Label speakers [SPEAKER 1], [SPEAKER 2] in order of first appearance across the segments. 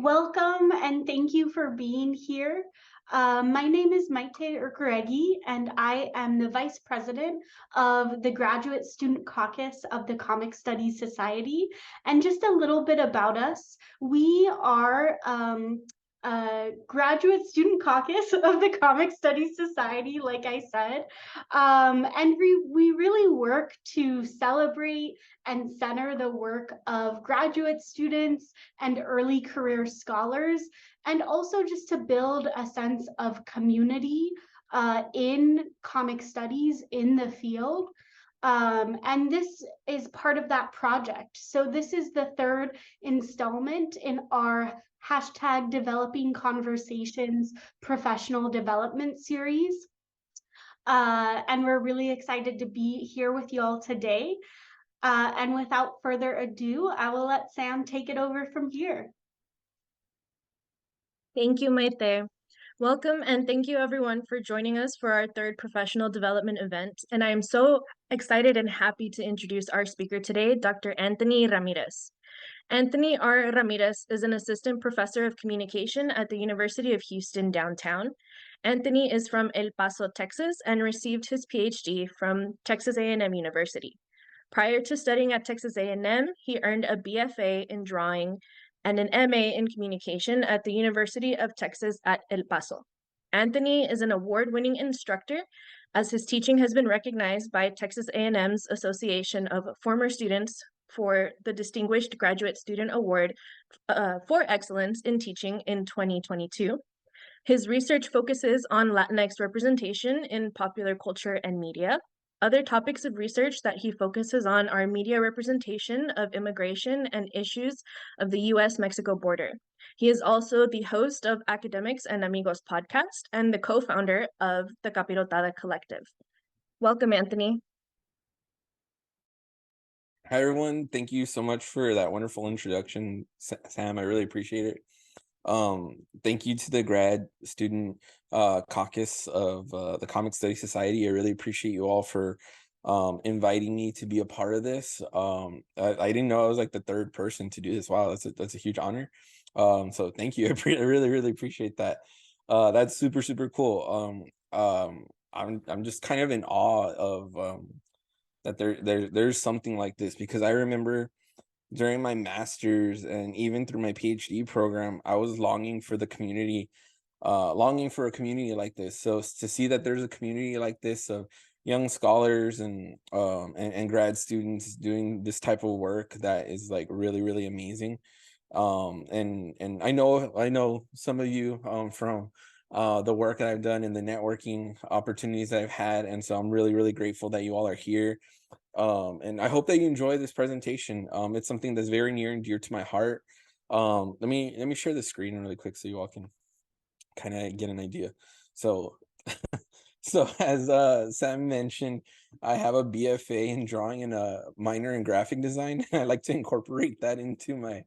[SPEAKER 1] Welcome and thank you for being here. My name is Maite Urkuregi, and I am the Vice President of the Graduate Student Caucus of the Comic Studies Society. And just a little bit about us, we are a Graduate Student Caucus of the Comic Studies Society, like I said. And we really work to celebrate and center the work of graduate students and early career scholars, and also just to build a sense of community in comic studies in the field. And this is part of that project. So this is the third installment in our hashtag Developing Conversations professional development series. And we're really excited to be here with you all today. And without further ado, I will let Sam take it over from here.
[SPEAKER 2] Thank you, Maite. Welcome and thank you everyone for joining us for our third professional development event. And I am so excited and happy to introduce our speaker today, Dr. Anthony Ramirez. Anthony R. Ramirez is an assistant professor of communication at the University of Houston downtown. Anthony is from El Paso, Texas, and received his PhD from Texas A&M University. Prior to studying at Texas A&M, he earned a BFA in drawing and an MA in communication at the University of Texas at El Paso. Anthony is an award-winning instructor, as his teaching has been recognized by Texas A&M's Association of Former Students for the Distinguished Graduate Student Award for Excellence in Teaching in 2022. His research focuses on Latinx representation in popular culture and media. Other topics of research that he focuses on are media representation of immigration and issues of the US-Mexico border. He is also the host of Academics and Amigos podcast and the co-founder of the Capirotada Collective. Welcome, Anthony.
[SPEAKER 3] Hi, everyone. Thank you so much for that wonderful introduction, Sam. I really appreciate it. Thank you to the Grad Student Caucus of the Comic Studies Society. I really appreciate you all for inviting me to be a part of this. I didn't know I was like the third person to do this. Wow, that's a huge honor. So thank you. I really appreciate that. That's super cool. I'm just kind of in awe of that there's something like this, because I remember during my master's and even through my PhD program, I was longing for the community, longing for a community like this. So to see that there's a community like this of young scholars and grad students doing this type of work, that is like really amazing. And I know some of you from the work that I've done and the networking opportunities that I've had, and so I'm really grateful that you all are here. And I hope that you enjoy this presentation. It's something that's very near and dear to my heart. Let me share the screen really quick so you all can kind of get an idea. So so as Sam mentioned, I have a BFA in drawing and a minor in graphic design. I like to incorporate that into my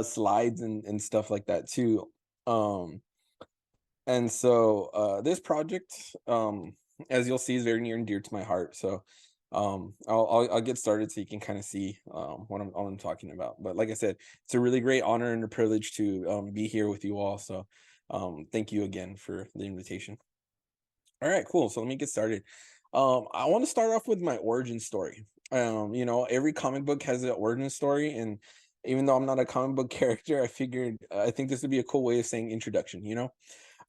[SPEAKER 3] slides and stuff like that too. And so this project, as you'll see, is very near and dear to my heart. So I'll get started so you can kind of see what I'm talking about. But like I said, it's a really great honor and a privilege to be here with you all. So thank you again for the invitation. All right, cool. So let me get started. I want to start off with my origin story. Every comic book has an origin story, and even though I'm not a comic book character, I think this would be a cool way of saying introduction,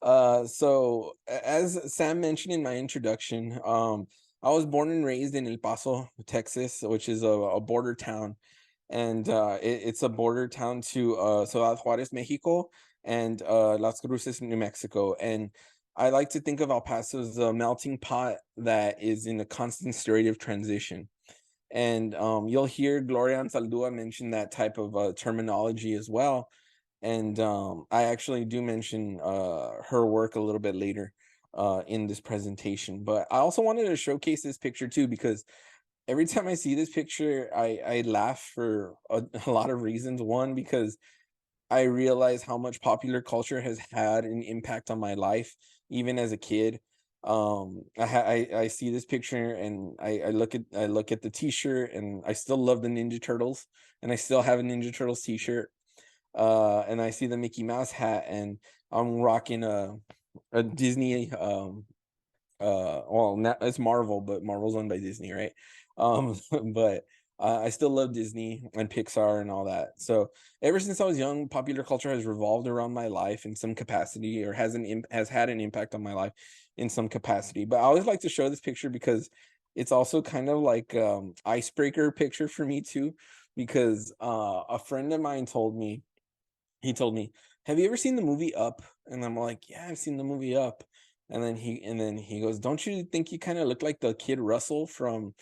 [SPEAKER 3] So as Sam mentioned in my introduction, I was born and raised in El Paso, Texas, which is a border town. And it's a border town to Ciudad Juarez, Mexico, and Las Cruces, New Mexico. And I like to think of El Paso as a melting pot that is in a constant state of transition. And you'll hear Gloria Anzaldúa mention that type of terminology as well. And I actually do mention her work a little bit later in this presentation. But I also wanted to showcase this picture too, because every time I see this picture, I laugh for a lot of reasons. One, because I realize how much popular culture has had an impact on my life, even as a kid. I see this picture and I look at the t-shirt, and I still love the Ninja Turtles, and I still have a Ninja Turtles t-shirt. and I see the Mickey Mouse hat, and I'm rocking a Disney well, now it's Marvel, but Marvel's owned by Disney, right? But I still love Disney and Pixar and all that. So ever since I was young, popular culture has revolved around my life in some capacity, or has had an impact on my life in some capacity. But I always like to show this picture because it's also kind of like icebreaker picture for me too, because a friend of mine told me, have you ever seen the movie Up? And I'm like, yeah, I've seen the movie Up. And then he goes, don't you think you kind of look like the kid Russell from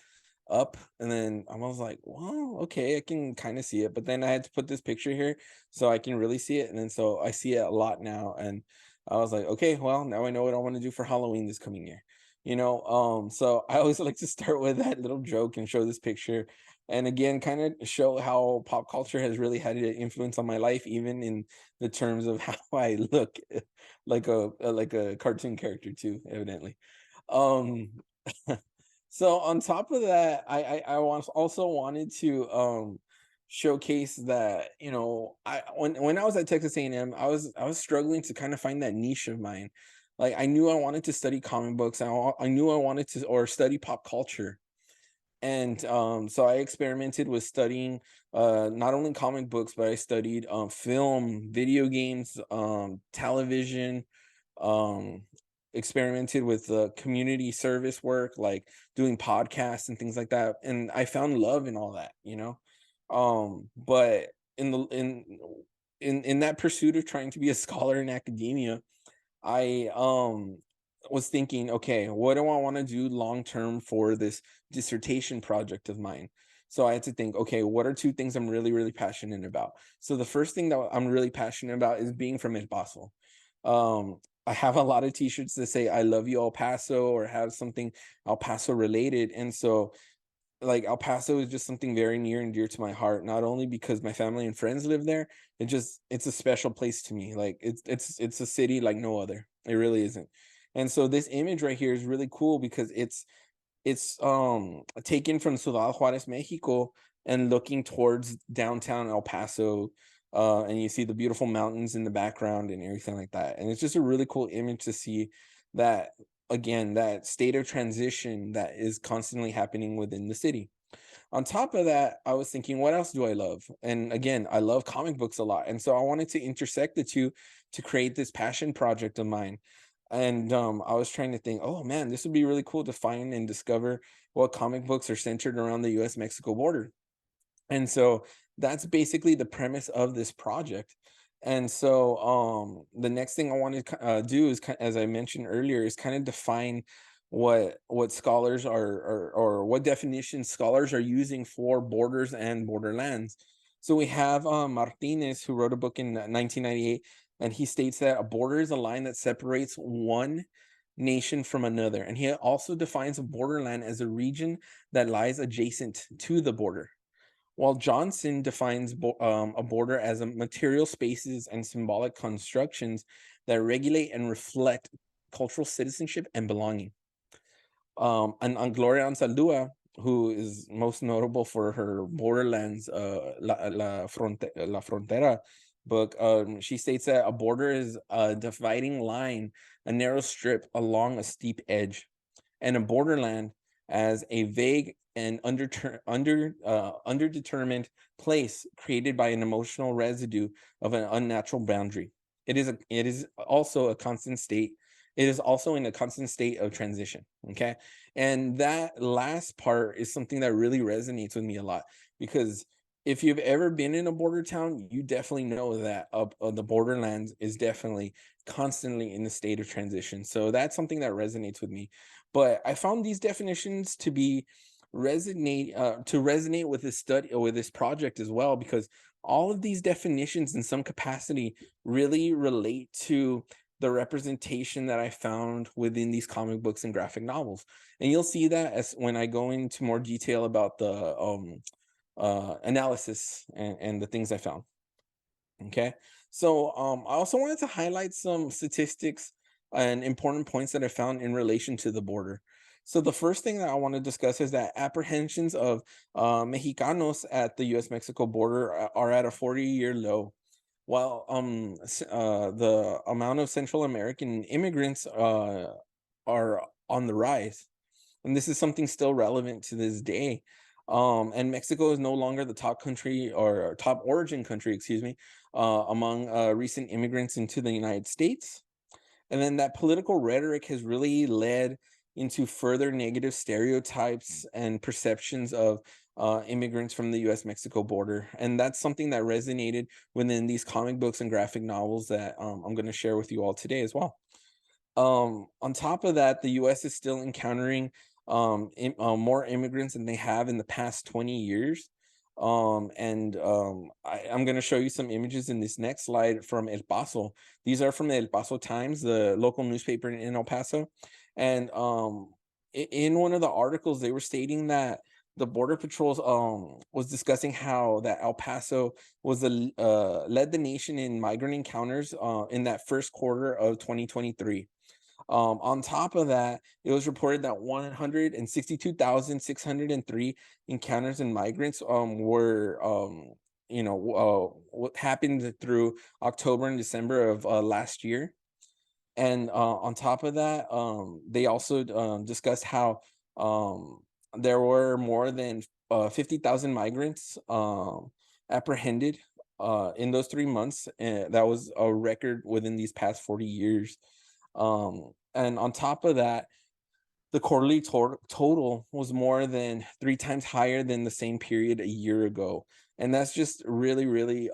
[SPEAKER 3] Up? And then I was like, well, okay, I can kind of see it. But then I had to put this picture here so I can really see it. And then so I see it a lot now. And I was like, okay, well, now I know what I want to do for Halloween this coming year. So I always like to start with that little joke and show this picture. And again, kind of show how pop culture has really had an influence on my life, even in the terms of how I look like a cartoon character too, evidently. Um so on top of that, also wanted to showcase that, I when I was at Texas A&M, I was struggling to kind of find that niche of mine. Like I knew I wanted to study comic books. I knew I wanted to or study pop culture. And so I experimented with studying not only comic books, but I studied film, video games, television, um, experimented with community service work, like doing podcasts and things like that. And I found love in all that. But in the in that pursuit of trying to be a scholar in academia, I was thinking, okay, what do I want to do long term for this dissertation project of mine? So I had to think, okay, what are two things I'm really, really passionate about? So the first thing that I'm really passionate about is being from El Paso. I have a lot of t-shirts that say I love you El Paso, or have something El Paso related. And so like El Paso is just something very near and dear to my heart, not only because my family and friends live there, it's a special place to me. Like it's a city like no other. It really isn't. And so this image right here is really cool because it's taken from Ciudad Juarez, Mexico, and looking towards downtown El Paso. And you see the beautiful mountains in the background and everything like that. And it's just a really cool image to see that, again, that state of transition that is constantly happening within the city. On top of that, I was thinking, what else do I love? And again, I love comic books a lot. And so I wanted to intersect the two to create this passion project of mine. And I was trying to think, oh man, this would be really cool to find and discover what comic books are centered around the US-Mexico border. And so that's basically the premise of this project. And so the next thing I want to do is, as I mentioned earlier, is kind of define what scholars or what definitions scholars are using for borders and borderlands. So we have Martinez, who wrote a book in 1998, and he states that a border is a line that separates one nation from another. And he also defines a borderland as a region that lies adjacent to the border, while Johnson defines a border as a material spaces and symbolic constructions that regulate and reflect cultural citizenship and belonging. And Gloria Anzaldúa, who is most notable for her Borderlands, La Frontera book, she states that a border is a dividing line, a narrow strip along a steep edge, and a borderland as a vague and underdetermined place created by an emotional residue of an unnatural boundary. It is also a constant state. It is also in a constant state of transition. Okay. And that last part is something that really resonates with me a lot, because if you've ever been in a border town, you definitely know that the borderlands is definitely constantly in the state of transition. So that's something that resonates with me. But I found these definitions to resonate with this study or with this project as well, because all of these definitions in some capacity really relate to the representation that I found within these comic books and graphic novels. And you'll see that as when I go into more detail about the analysis and the things I found. Okay. So I also wanted to highlight some statistics and important points that I found in relation to the border. So the first thing that I want to discuss is that apprehensions of Mexicanos at the US-Mexico border are at a 40-year low, While the amount of Central American immigrants are on the rise, and this is something still relevant to this day. And Mexico is no longer the top country or top origin country, excuse me, among recent immigrants into the United States. And then that political rhetoric has really led into further negative stereotypes and perceptions of immigrants from the US Mexico border. And that's something that resonated within these comic books and graphic novels that I'm going to share with you all today as well. On top of that, the US is still encountering more immigrants than they have in the past 20 years. I'm going to show you some images in this next slide from El Paso. These are from the El Paso Times, the local newspaper in El Paso. And in one of the articles, they were stating that the Border Patrols was discussing how that El Paso was the led the nation in migrant encounters in that first quarter of 2023. On top of that, it was reported that 162,603 encounters and migrants were what happened through October and December of last year. And on top of that, they also discussed how there were more than 50,000 migrants apprehended in those 3 months. And that was a record within these past 40 years. And on top of that, the quarterly total was more than 3 times higher than the same period a year ago. And that's just really, really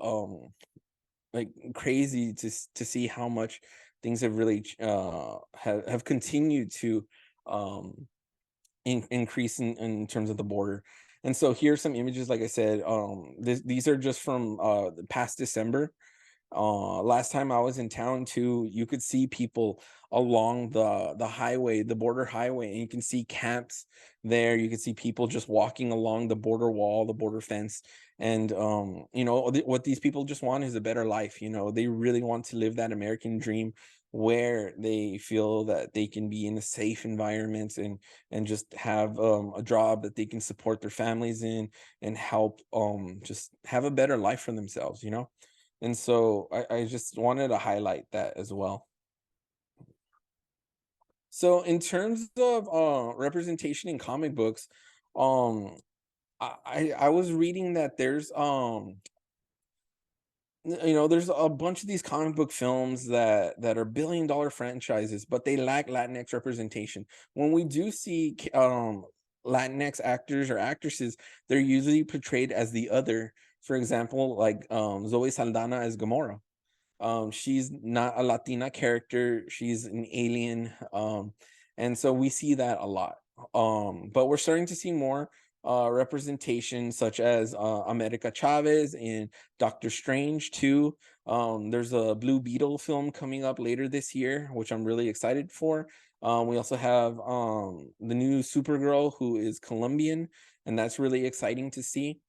[SPEAKER 3] like crazy to see how much things have really have continued to increase in terms of the border. And so here's some images, like I said, these are just from the past December. Last time I was in town too, you could see people along the highway, the border highway, and you can see camps there. You can see people just walking along the border wall, the border fence. And what these people just want is a better life. They really want to live that American dream where they feel that they can be in a safe environment and just have a job that they can support their families in and help just have a better life for themselves. And so I just wanted to highlight that as well. So in terms of representation in comic books, um I was reading that there's a bunch of these comic book films that are billion-dollar franchises, but they lack Latinx representation. When we do see Latinx actors or actresses, they're usually portrayed as the other. For example, like Zoe Saldana as Gamora. She's not a Latina character, she's an alien. And so we see that a lot. But we're starting to see more representation, such as America Chavez and Doctor Strange too. There's a Blue Beetle film coming up later this year, which I'm really excited for. We also have the new Supergirl, who is Colombian, and that's really exciting to see.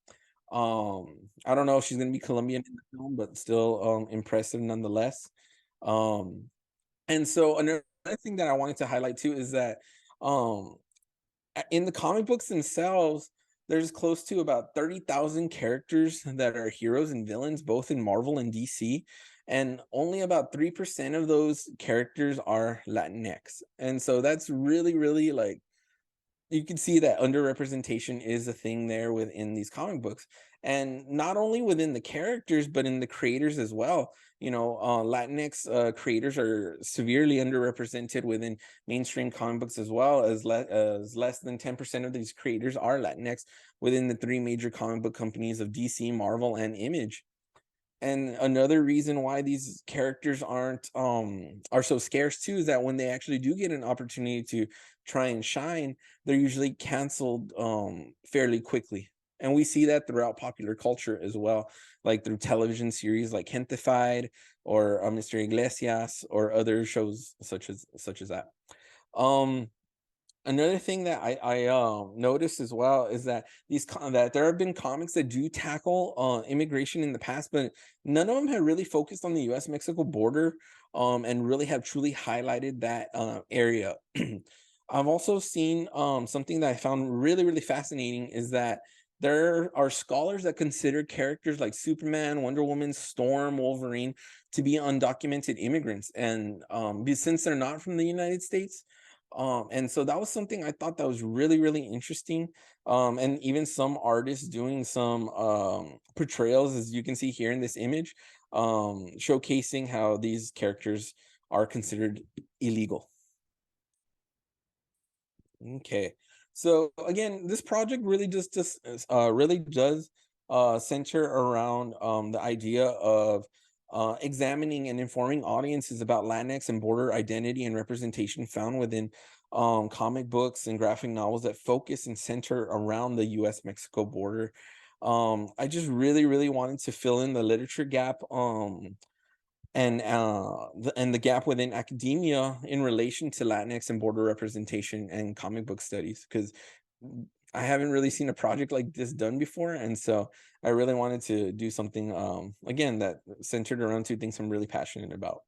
[SPEAKER 3] I don't know if she's gonna be Colombian in the film, but still impressive nonetheless. And so another thing that I wanted to highlight too is that um in the comic books themselves, there's close to about 30,000 characters that are heroes and villains, both in Marvel and DC. And only about 3% of those characters are Latinx. And so that's really, really like you can see that underrepresentation is a thing there within these comic books, and not only within the characters but in the creators as well. Latinx creators are severely underrepresented within mainstream comic books, as well as less than 10% of these creators are Latinx within the three major comic book companies of DC, Marvel, and Image. And another reason why these characters are so scarce too is that when they actually do get an opportunity to try and shine, they're usually canceled fairly quickly. And we see that throughout popular culture as well, like through television series like Gentified or Mr. Iglesias or other shows such as that. Another thing that I noticed as well is that that there have been comics that do tackle immigration in the past, but none of them have really focused on the U.S. Mexico border and really have truly highlighted that area. I've also seen something that I found really, really fascinating is that there are scholars that consider characters like Superman, Wonder Woman, Storm, Wolverine to be undocumented immigrants, and since they're not from the United States, and so that was something I thought that was really, really interesting. And even some artists doing some portrayals, as you can see here in this image, showcasing how these characters are considered illegal. Okay. So again, this project really really does center around the idea of examining and informing audiences about Latinx and border identity and representation found within comic books and graphic novels that focus and center around the US-Mexico border. I just really, really wanted to fill in the literature gap, and the gap within academia in relation to Latinx and border representation and comic book studies, because I haven't really seen a project like this done before, and so I really wanted to do something again that centered around two things I'm really passionate about.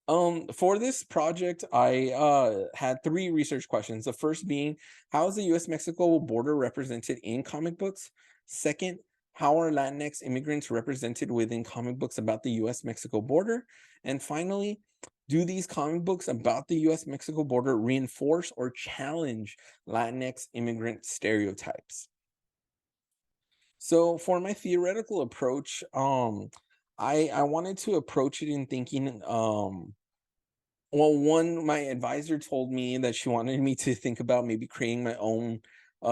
[SPEAKER 3] For this project, I had three research questions. The first being, how is the US-Mexico border represented in comic books? Second, how are Latinx immigrants represented within comic books about the US-Mexico border? And finally, do these comic books about the US-Mexico border reinforce or challenge Latinx immigrant stereotypes? So for my theoretical approach, I wanted to approach it in thinking, well, one, my advisor told me that she wanted me to think about maybe creating my own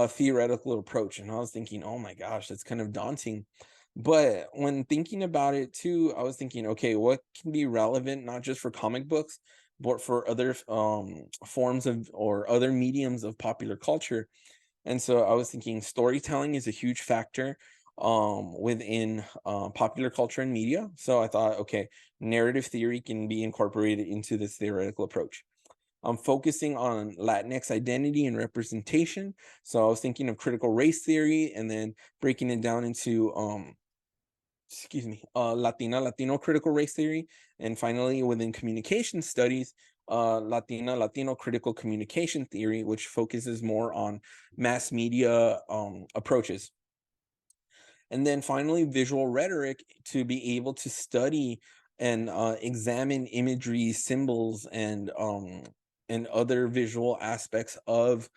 [SPEAKER 3] theoretical approach. And I was thinking, oh my gosh, that's kind of daunting. But when thinking about it too, I was thinking, okay, what can be relevant not just for comic books, but for other forms of or other mediums of popular culture? And so I was thinking storytelling is a huge factor within popular culture and media. So I thought, okay, narrative theory can be incorporated into this theoretical approach. I'm focusing on Latinx identity and representation. So I was thinking of critical race theory and then breaking it down into Latino critical race theory, and finally within communication studies, Latino critical communication theory, which focuses more on mass media approaches. And then finally, visual rhetoric, to be able to study and examine imagery, symbols, and other visual aspects of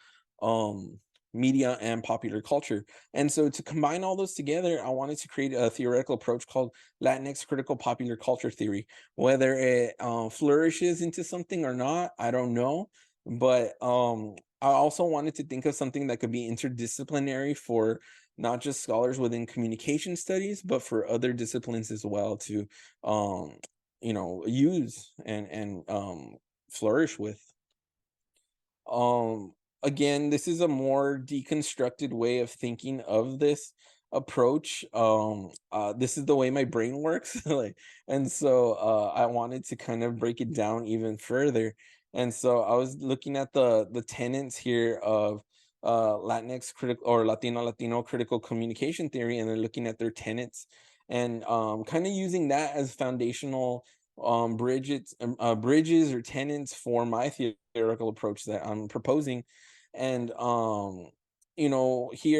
[SPEAKER 3] um, media and popular culture. And so to combine all those together, I wanted to create a theoretical approach called Latinx critical popular culture theory. Whether it flourishes into something or not, I don't know. But I also wanted to think of something that could be interdisciplinary for not just scholars within communication studies, but for other disciplines as well to, um, use and flourish with. Um, Again, this is a more deconstructed way of thinking of this approach. This is the way my brain works, like, and so I wanted to kind of break it down even further. And so I was looking at the tenets here of Latinx critical or Latino critical communication theory, and then looking at their tenets and kind of using that as foundational bridges or tenets for my theoretical approach that I'm proposing. And here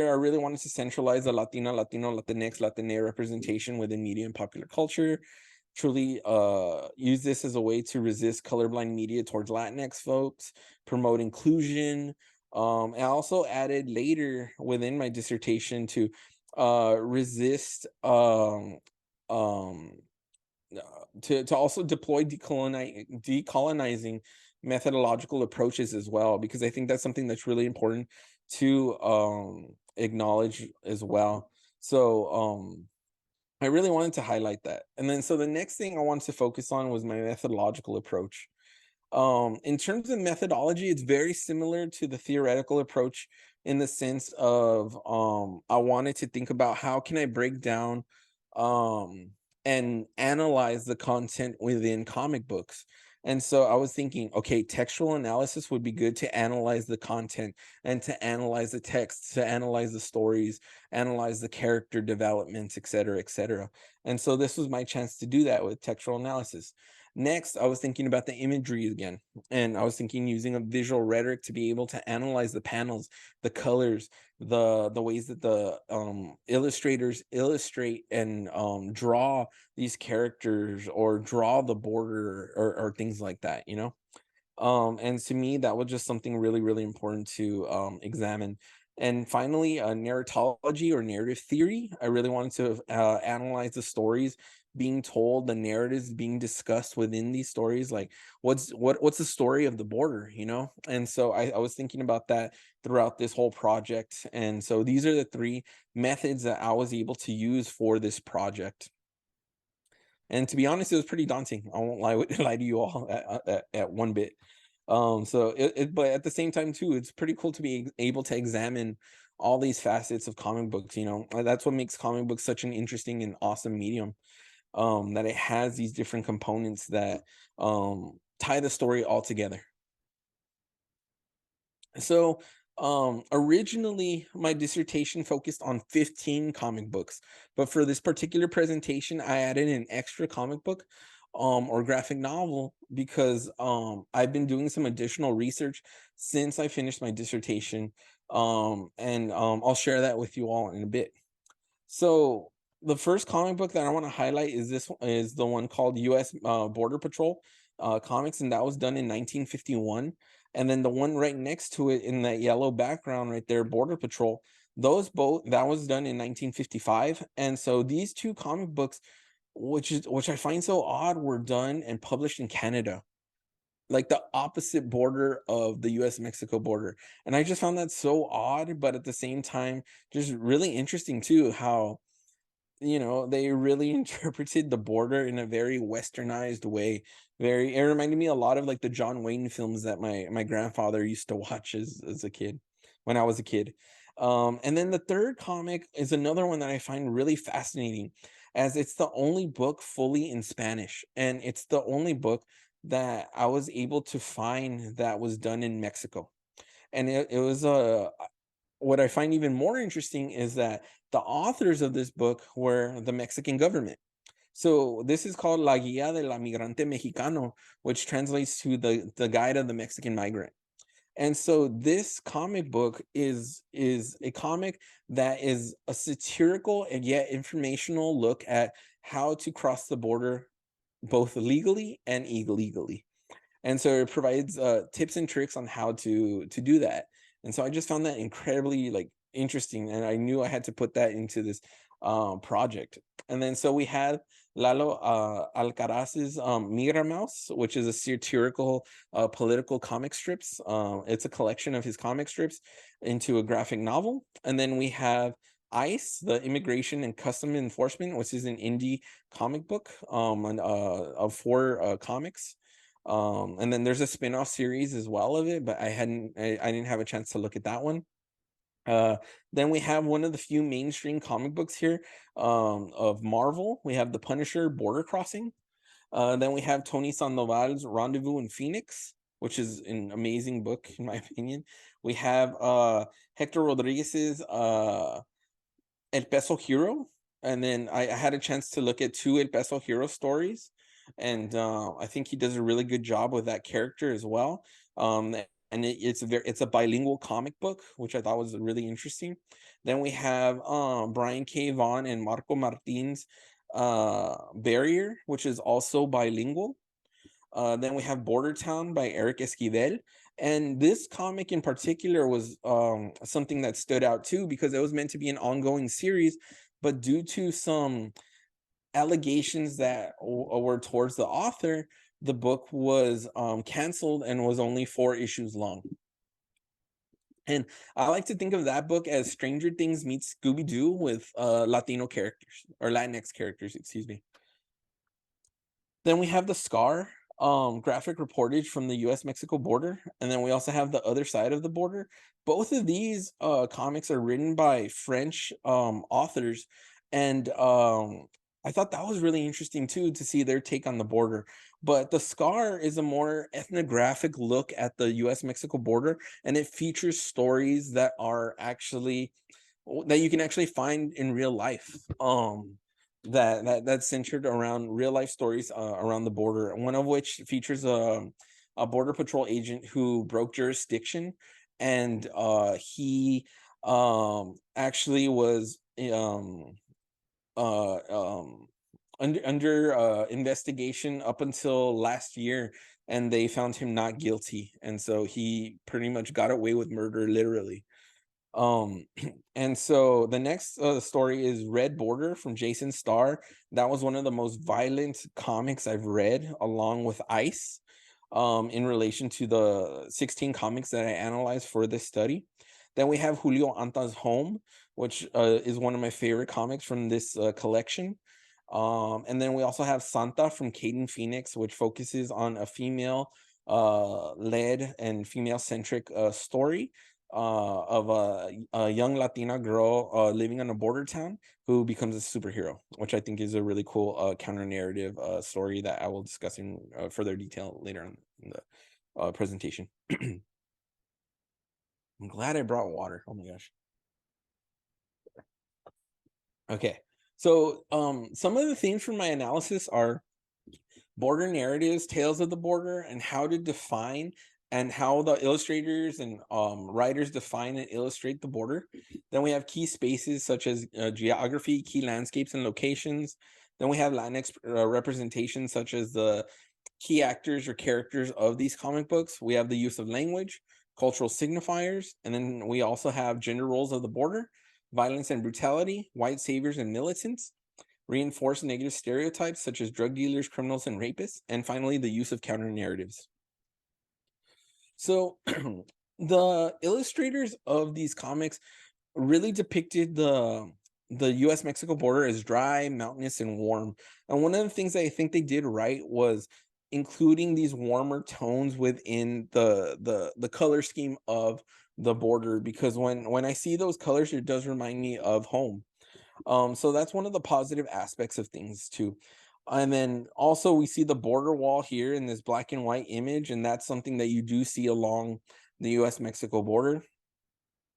[SPEAKER 3] I really wanted to centralize the Latino, Latinx, Latina representation within media and popular culture. Truly use this as a way to resist colorblind media towards Latinx folks, promote inclusion. I also added later within my dissertation to resist um to also deploy decolonizing methodological approaches as well, because I think that's something that's really important to acknowledge as well. So I really wanted to highlight that. And then so the next thing I wanted to focus on was my methodological approach. In terms of methodology, it's very similar to the theoretical approach in the sense of I wanted to think about how can I break down um and analyze the content within comic books. And so I was thinking, okay, textual analysis would be good to analyze the content and to analyze the text, to analyze the stories, analyze the character developments, et cetera, et cetera. And so this was my chance to do that with textual analysis. Next, I was thinking about the imagery again, and I was thinking using a visual rhetoric to be able to analyze the panels, the colors, the ways that the illustrators illustrate and draw these characters or draw the border or things like that, you know. And to me, that was just something really, really important to examine. And finally, narratology or narrative theory. I really wanted to analyze the stories being told, the narratives being discussed within these stories. Like, what's the story of the border, you know? And so I was thinking about that throughout this whole project. And so these are the three methods that I was able to use for this project. And to be honest, it was pretty daunting. I won't lie to you all at one bit. But at the same time too, it's pretty cool to be able to examine all these facets of comic books. You know, that's what makes comic books such an interesting and awesome medium. That it has these different components that tie the story all together. So, originally my dissertation focused on 15 comic books, but for this particular presentation, I added an extra comic book, or graphic novel because I've been doing some additional research since I finished my dissertation, and I'll share that with you all in a bit. So the first comic book that I want to highlight is is the one called U.S. Border Patrol comics, and that was done in 1951. And then the one right next to it in that yellow background right there, Border Patrol, that was done in 1955. And so these two comic books, which I find so odd, were done and published in Canada, like the opposite border of the US Mexico border. And I just found that so odd, but at the same time, just really interesting too, how, you know, they really interpreted the border in a very westernized way. It reminded me a lot of like the John Wayne films that my grandfather used to watch as a kid, when I was a kid. And then the third comic is another one that I find really fascinating, as it's the only book fully in Spanish, and it's the only book that I was able to find that was done in Mexico. And it was what I find even more interesting is that the authors of this book were the Mexican government. So this is called La Guía del Migrante Mexicano, which translates to the Guide of the Mexican Migrant. And so this comic book is a comic that is a satirical and yet informational look at how to cross the border both legally and illegally. And so it provides tips and tricks on how to do that. And so I just found that incredibly like interesting, and I knew I had to put that into this project. And then so we had Lalo Alcaraz's Migra Mouse, which is a satirical political comic strips. It's a collection of his comic strips into a graphic novel. And then we have ICE, the Immigration and Custom Enforcement, which is an indie comic book of 4 comics. And then there's a spin-off series as well of it, but I didn't have a chance to look at that one. Then we have one of the few mainstream comic books here of Marvel. We have The Punisher Border Crossing. Then we have Tony Sandoval's Rendezvous in Phoenix, which is an amazing book in my opinion. We have Hector Rodriguez's El Peso Hero. And then I had a chance to look at 2 El Peso Hero stories. And I think he does a really good job with that character as well. And it's a bilingual comic book, which I thought was really interesting. Then we have Brian K. Vaughan and Marco Martin's Barrier, which is also bilingual. Then we have Border Town by Eric Esquivel. And this comic in particular was something that stood out too, because it was meant to be an ongoing series, but due to some allegations that were towards the author, the book was canceled and was only 4 issues long. And I like to think of that book as Stranger Things meets Scooby-Doo with Latino characters, or Latinx characters, excuse me. Then we have The Scar, graphic reportage from the US-Mexico border. And then we also have The Other Side of the Border. Both of these comics are written by French authors. And I thought that was really interesting too, to see their take on the border. But The Scar is a more ethnographic look at the US-Mexico border, and it features stories that are actually that you can actually find in real life. That's centered around real life stories around the border. One of which features a border patrol agent who broke jurisdiction, and he actually was uh, um, under investigation up until last year, and they found him not guilty, and so he pretty much got away with murder, literally. um and so the next story is Red Border from Jason Starr. That was one of the most violent comics I've read, along with Ice, in relation to the 16 comics that I analyzed for this study. Then we have Julio Anta's Home, which is one of my favorite comics from this collection. And then we also have Santa from Caden Phoenix, which focuses on a female led and female centric story of a young Latina girl living in a border town who becomes a superhero, which I think is a really cool counter narrative story that I will discuss in further detail later on in the presentation. I'm glad I brought water. Oh my gosh. Okay. So some of the themes from my analysis are border narratives, tales of the border, and how to define and how the illustrators and writers define and illustrate the border. Then we have key spaces such as geography, key landscapes and locations. Then we have Latinx representations such as the key actors or characters of these comic books. We have the use of language, cultural signifiers, and then we also have gender roles of the border, violence and brutality, white saviors and militants, reinforce negative stereotypes such as drug dealers, criminals, and rapists, and finally, the use of counter narratives. So the illustrators of these comics really depicted the US-Mexico border as dry, mountainous, and warm. And one of the things that I think they did right was including these warmer tones within the color scheme of the border, because when I see those colors, it does remind me of home. So that's one of the positive aspects of things too. And then also we see the border wall here in this black and white image, and that's something that you do see along the US-Mexico border.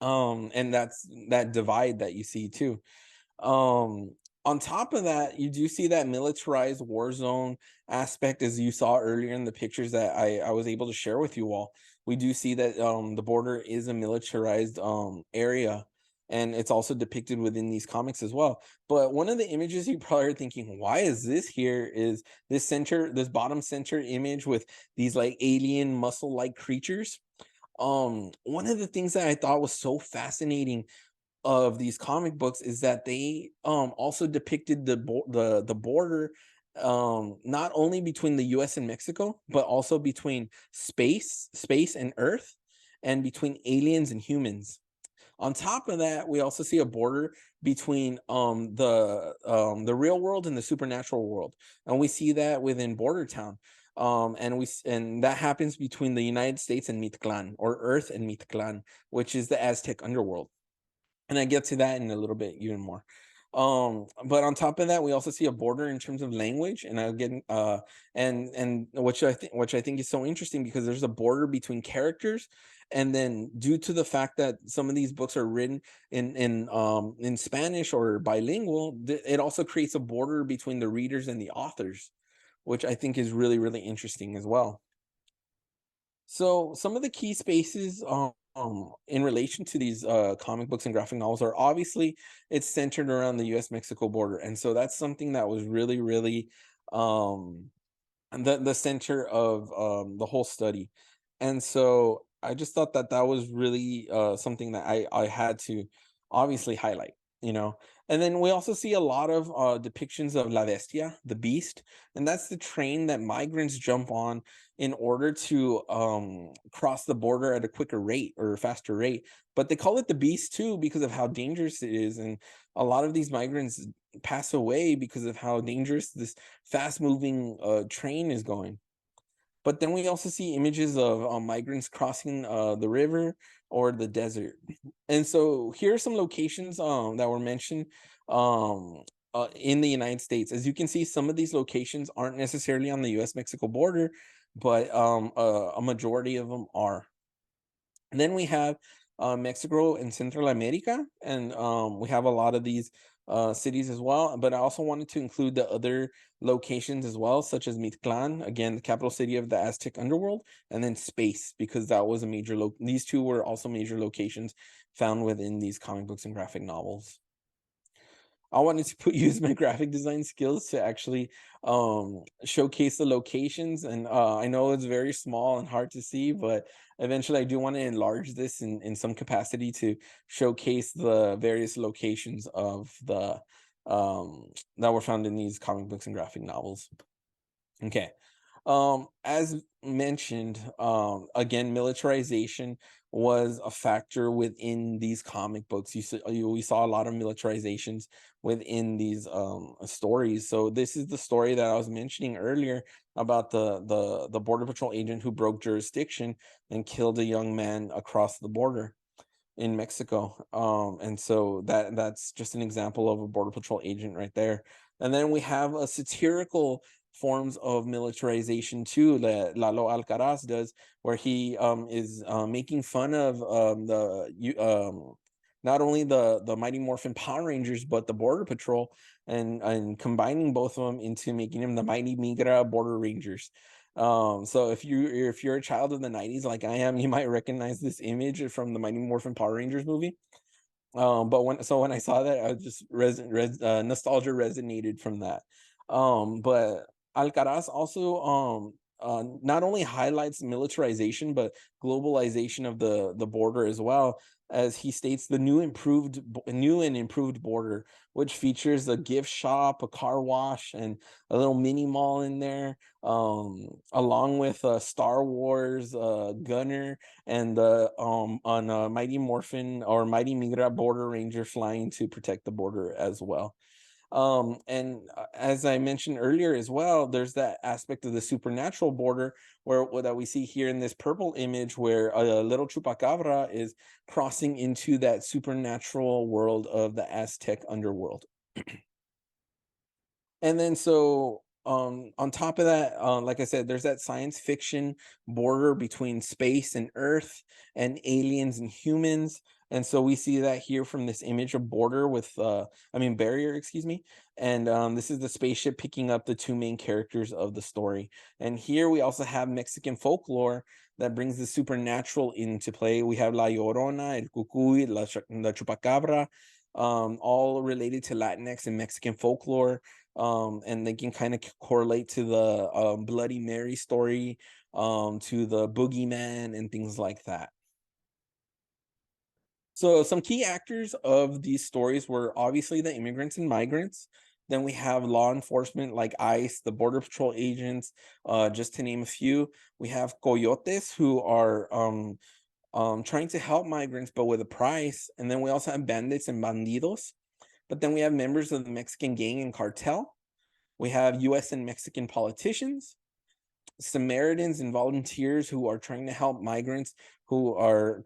[SPEAKER 3] And that's that divide that you see too. On top of that, you do see that militarized war zone aspect, as you saw earlier in the pictures that I was able to share with you all. We do see that the border is a militarized area, and it's also depicted within these comics as well. But one of the images you probably are thinking, why is this here, is this bottom center image with these like alien muscle-like creatures. One of the things that I thought was so fascinating of these comic books is that they also depicted the border, not only between the US and Mexico, but also between space and Earth, and between aliens and humans. On top of that, we also see a border between the real world and the supernatural world, and we see that within Border Town. And that happens between the United States and Mictlan, or Earth and Mictlan, which is the Aztec underworld. And I get to that in a little bit even more. But on top of that, we also see a border in terms of language, and I'll get and which I think is so interesting, because there's a border between characters, and then due to the fact that some of these books are written in Spanish or bilingual, it also creates a border between the readers and the authors, which I think is really, really interesting as well. So some of the key spaces in relation to these comic books and graphic novels are, obviously, it's centered around the US-Mexico border. And so that's something that was really, really the center of the whole study. And so I just thought that that was really something that I had to obviously highlight, you know. And then we also see a lot of depictions of La Bestia, the beast, and that's the train that migrants jump on in order to cross the border at a quicker rate or a faster rate. But they call it the beast too because of how dangerous it is, and a lot of these migrants pass away because of how dangerous this fast-moving train is going. But then we also see images of migrants crossing the river or the desert. And so here are some locations that were mentioned in the United States. As you can see, some of these locations aren't necessarily on the US-Mexico border, but a majority of them are. And then we have Mexico and Central America, and we have a lot of these cities as well. But I also wanted to include the other locations as well, such as Mictlan, again, the capital city of the Aztec underworld, and then space, because that was a major these two were also major locations found within these comic books and graphic novels. I wanted to use my graphic design skills to actually showcase the locations, and I know it's very small and hard to see, but eventually I do want to enlarge this in some capacity to showcase the various locations of the that were found in these comic books and graphic novels. Okay. As mentioned, again, militarization was a factor within these comic books. We saw a lot of militarizations within these stories. So this is the story that I was mentioning earlier about the border patrol agent who broke jurisdiction and killed a young man across the border in Mexico. And so that's just an example of a border patrol agent right there. And then we have a satirical forms of militarization too that Lalo Alcaraz does, where he is making fun of not only the Mighty Morphin Power Rangers, but the Border Patrol, and combining both of them into making them the Mighty Migra Border Rangers. So if you're a child of the 90s like I am, you might recognize this image from the Mighty Morphin Power Rangers movie. But when I saw that, I just nostalgia resonated from that. But Alcaraz also not only highlights militarization but globalization of the border as well, as he states the new and improved border, which features a gift shop, a car wash, and a little mini mall in there, along with Star Wars gunner and on Mighty Morphin or Mighty Migra Border Ranger flying to protect the border as well. And as I mentioned earlier as well, there's that aspect of the supernatural border where that we see here in this purple image, where a little chupacabra is crossing into that supernatural world of the Aztec underworld. And then so on top of that, like I said, there's that science fiction border between space and Earth and aliens and humans. And so we see that here from this image of border with barrier, excuse me. And this is the spaceship picking up the two main characters of the story. And here we also have Mexican folklore that brings the supernatural into play. We have La Llorona, El Cucuy, La Chupacabra, all related to Latinx and Mexican folklore. And they can kind of correlate to the Bloody Mary story, to the boogeyman and things like that. So some key actors of these stories were obviously the immigrants and migrants. Then we have law enforcement like ICE, the Border Patrol agents, just to name a few. We have coyotes who are trying to help migrants, but with a price. And then we also have bandits and bandidos. But then we have members of the Mexican gang and cartel. We have US and Mexican politicians, Samaritans and volunteers who are trying to help migrants who are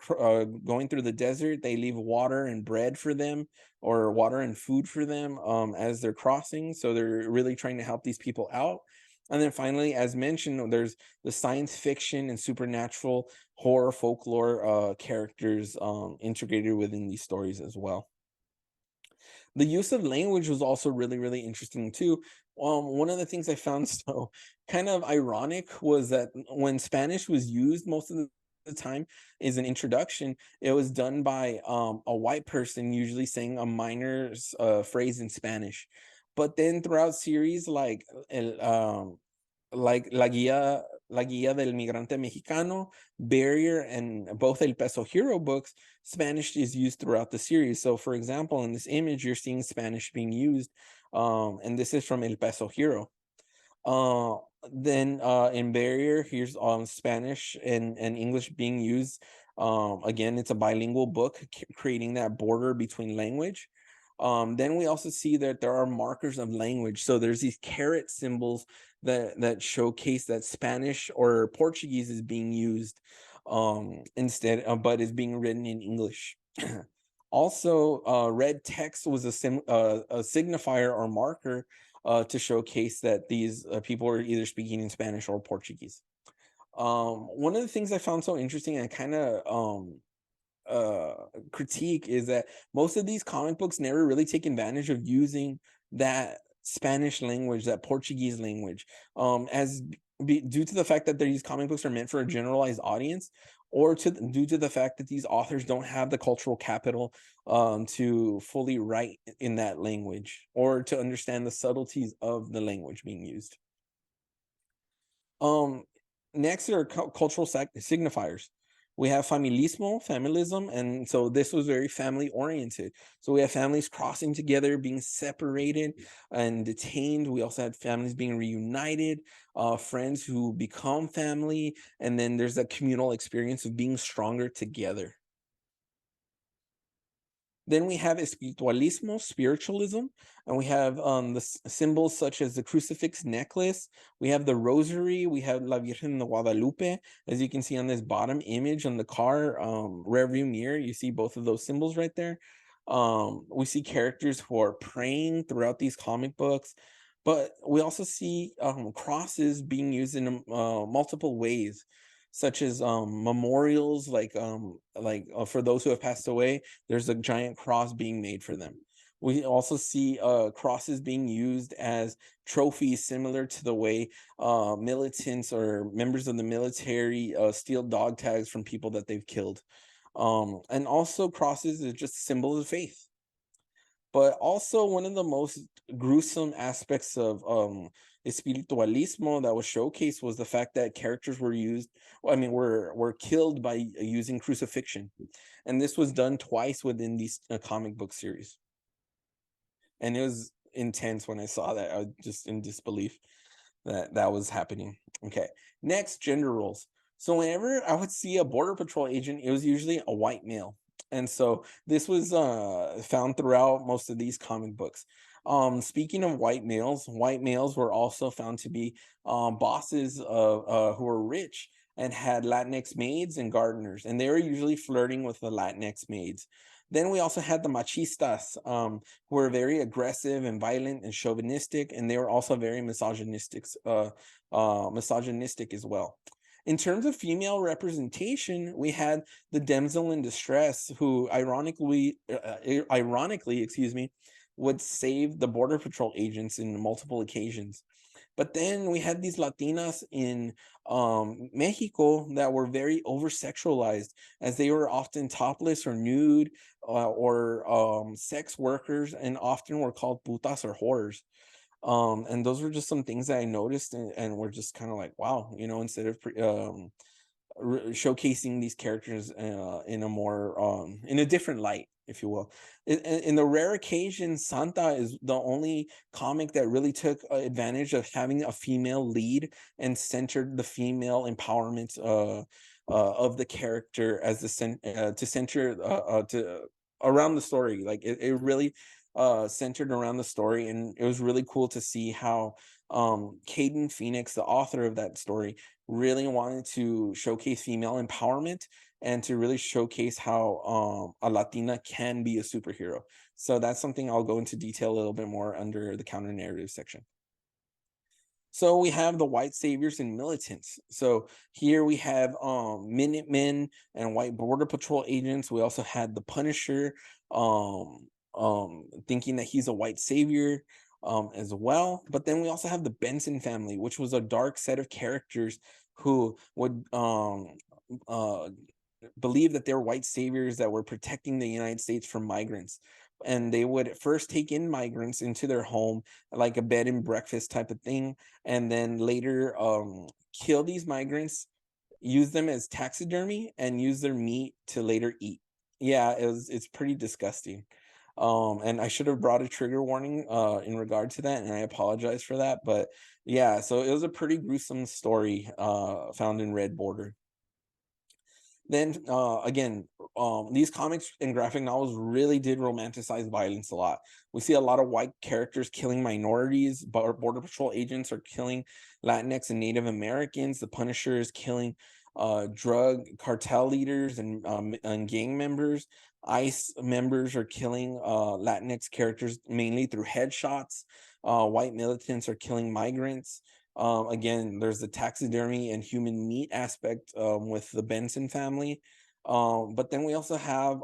[SPEAKER 3] going through the desert. They leave water and bread for them, or water and food for them as they're crossing. So they're really trying to help these people out. And then finally, as mentioned, there's the science fiction and supernatural horror folklore characters integrated within these stories as well. The use of language was also really, really interesting too. One of the things I found so kind of ironic was that when Spanish was used most of the time is an introduction, it was done by a white person, usually saying a minor phrase in Spanish. But then throughout series like La Guía del Migrante Mexicano, Barrier, and both El Peso Hero books, Spanish is used throughout the series. So for example, in this image, you're seeing Spanish being used, and this is from El Peso Hero. Then in Barrier, here's Spanish and English being used. Again, it's a bilingual book, creating that border between language. Then we also see that there are markers of language. So there's these caret symbols that showcase that Spanish or Portuguese is being used instead, but is being written in English. Also, red text was a signifier or marker to showcase that these people are either speaking in Spanish or Portuguese. One of the things I found so interesting and kind of critique is that most of these comic books never really take advantage of using that Spanish language, that Portuguese language, due to the fact that these comic books are meant for a generalized audience, or due to the fact that these authors don't have the cultural capital to fully write in that language or to understand the subtleties of the language being used. Next are cultural signifiers. We have familism, and so this was very family oriented. So we have families crossing together, being separated and detained. We also had families being reunited, friends who become family, and then there's that communal experience of being stronger together. Then we have espiritualismo, spiritualism, and we have the symbols such as the crucifix necklace. We have the rosary. We have La Virgen de Guadalupe. As you can see on this bottom image on the car rear view mirror, you see both of those symbols right there. We see characters who are praying throughout these comic books, but we also see crosses being used in multiple ways, such as memorials, like for those who have passed away, there's a giant cross being made for them. We also see crosses being used as trophies, similar to the way militants or members of the military steal dog tags from people that they've killed. And also crosses is just symbols of faith. But also one of the most gruesome aspects of espiritualismo that was showcased was the fact that characters were used, were killed by using crucifixion. And this was done twice within these comic book series. And it was intense when I saw that. I was just in disbelief that that was happening. Okay, next, gender roles. So whenever I would see a border patrol agent, it was usually a white male. And so this was found throughout most of these comic books. Speaking of white males were also found to be bosses who were rich and had Latinx maids and gardeners, and they were usually flirting with the Latinx maids. Then we also had the machistas, who were very aggressive and violent and chauvinistic, and they were also very misogynistic as well. In terms of female representation, we had the damsel in distress, who ironically, would save the border patrol agents in multiple occasions. But then we had these Latinas in Mexico that were very over-sexualized, as they were often topless or nude or sex workers, and often were called putas or whores. And those were just some things that I noticed and were just kind of like, wow, instead of showcasing these characters in a more in a different light, if you will. In the rare occasion, Santa is the only comic that really took advantage of having a female lead and centered the female empowerment of the character as the to center to around the story. Like it really centered around the story, and it was really cool to see how Caden Phoenix, the author of that story, really wanted to showcase female empowerment and to really showcase how a Latina can be a superhero. So that's something I'll go into detail a little bit more under the counter narrative section. So we have the white saviors and militants. So here we have Minutemen and white border patrol agents. We also had the Punisher, thinking that he's a white savior as well. But then we also have the Benson family, which was a dark set of characters who would believe that they're white saviors that were protecting the United States from migrants. And they would first take in migrants into their home, like a bed and breakfast type of thing, and then later kill these migrants, use them as taxidermy, and use their meat to later eat. Yeah, it's pretty disgusting. And I should have brought a trigger warning in regard to that, and I apologize for that. But yeah, so it was a pretty gruesome story found in Red Border. Then again, these comics and graphic novels really did romanticize violence a lot. We see a lot of white characters killing minorities, border patrol agents are killing Latinx and Native Americans. The Punisher is killing drug cartel leaders and gang members. ICE members are killing Latinx characters mainly through headshots. White militants are killing migrants. Again, there's the taxidermy and human meat aspect with the Benson family. But then we also have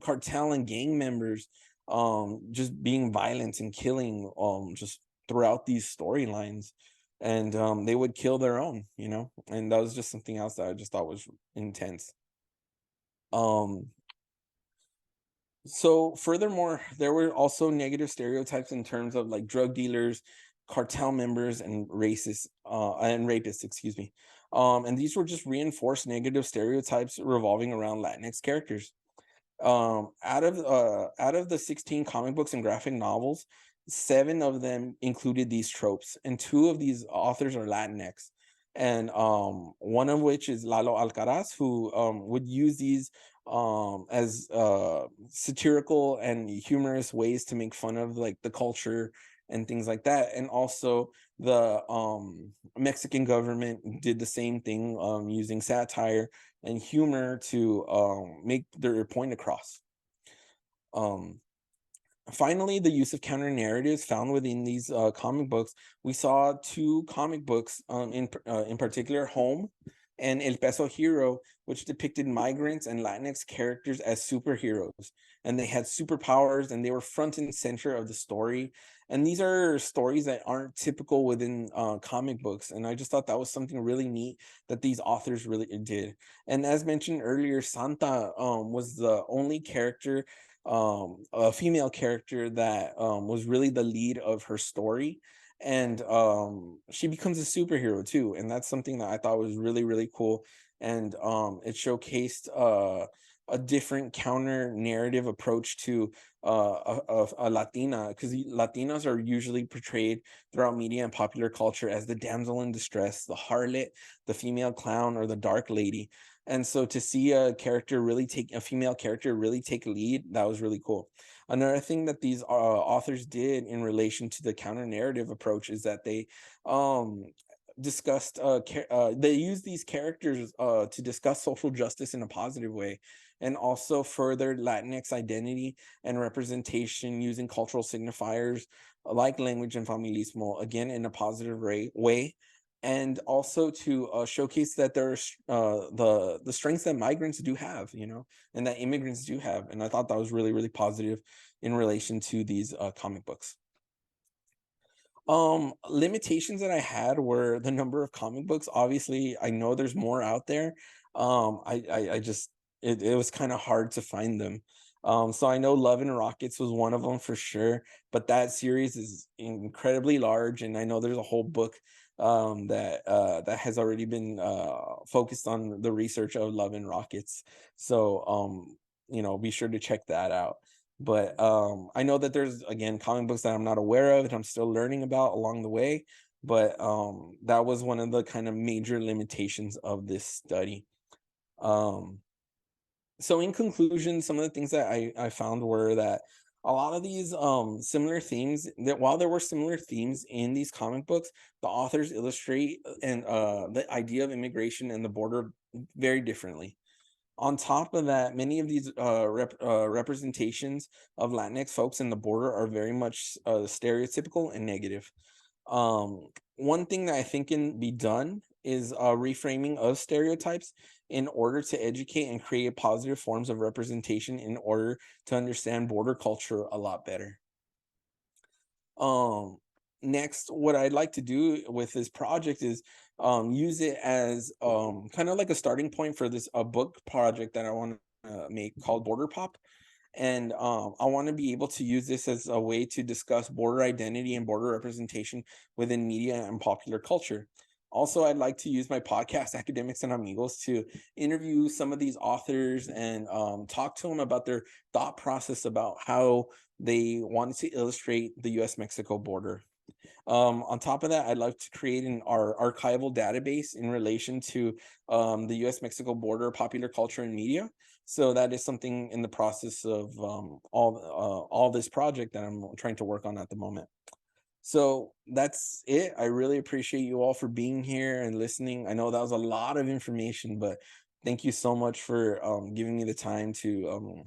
[SPEAKER 3] cartel and gang members just being violent and killing just throughout these storylines. And they would kill their own, and that was just something else that I just thought was intense. Um, so furthermore, there were also negative stereotypes in terms of like drug dealers, cartel members, and rapists, excuse me. And these were just reinforced negative stereotypes revolving around Latinx characters. Out of the 16 comic books and graphic novels, 7 of them included these tropes, and 2 of these authors are Latinx. And one of which is Lalo Alcaraz, who would use these as satirical and humorous ways to make fun of like the culture and things like that. And also the Mexican government did the same thing, using satire and humor to make their point across. Um, Finally, the use of counter narratives found within these comic books. We saw 2 comic books, in particular, Home and El Peso Hero, which depicted migrants and Latinx characters as superheroes, and they had superpowers, and they were front and center of the story. And these are stories that aren't typical within comic books, and I just thought that was something really neat that these authors really did. And as mentioned earlier, Santa was the only character, a female character that was really the lead of her story, and she becomes a superhero too, and that's something that I thought was really really cool. And it showcased a different counter narrative approach to a Latina, because Latinas are usually portrayed throughout media and popular culture as the damsel in distress, the harlot, the female clown, or the dark lady. And so to see a female character really take lead, that was really cool. Another thing that these authors did in relation to the counter narrative approach is that they discussed they used these characters to discuss social justice in a positive way, and also furthered Latinx identity and representation using cultural signifiers like language and familismo, again in a positive way, and also to showcase that there's the strengths that migrants do have, and that immigrants do have. And I thought that was really really positive in relation to these comic books. Limitations that I had were the number of comic books. Obviously, I know there's more out there. I just it was kind of hard to find them. So I know Love and Rockets was one of them for sure, but that series is incredibly large, and I know there's a whole book that has already been focused on the research of Love and Rockets. So be sure to check that out. But I know that there's, again, comic books that I'm not aware of that I'm still learning about along the way. But that was one of the kind of major limitations of this study. So in conclusion, some of the things that I found were that a lot of these similar themes, that while there were similar themes in these comic books, the authors illustrate and the idea of immigration and the border very differently. On top of that, many of these representations of Latinx folks in the border are very much stereotypical and negative. One thing that I think can be done is reframing of stereotypes in order to educate and create positive forms of representation in order to understand border culture a lot better. Next, what I'd like to do with this project is use it as kind of like a starting point for this book project that I want to make called Border Pop. And I want to be able to use this as a way to discuss border identity and border representation within media and popular culture. Also, I'd like to use my podcast, Academics and Amigos, to interview some of these authors and talk to them about their thought process about how they wanted to illustrate the US-Mexico border. On top of that, I'd like to create an archival database in relation to the US-Mexico border, popular culture, and media. So that is something in the process of all this project that I'm trying to work on at the moment. So that's it. I really appreciate you all for being here and listening. I know that was a lot of information, but thank you so much for giving me the time to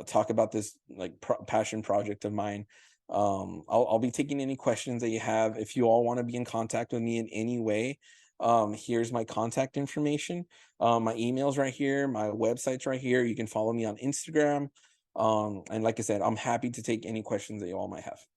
[SPEAKER 3] talk about this like passion project of mine. I'll be taking any questions that you have. If you all want to be in contact with me in any way, Here's my contact information. My email's right here, my website's right here. You can follow me on Instagram. And like I said, I'm happy to take any questions that you all might have.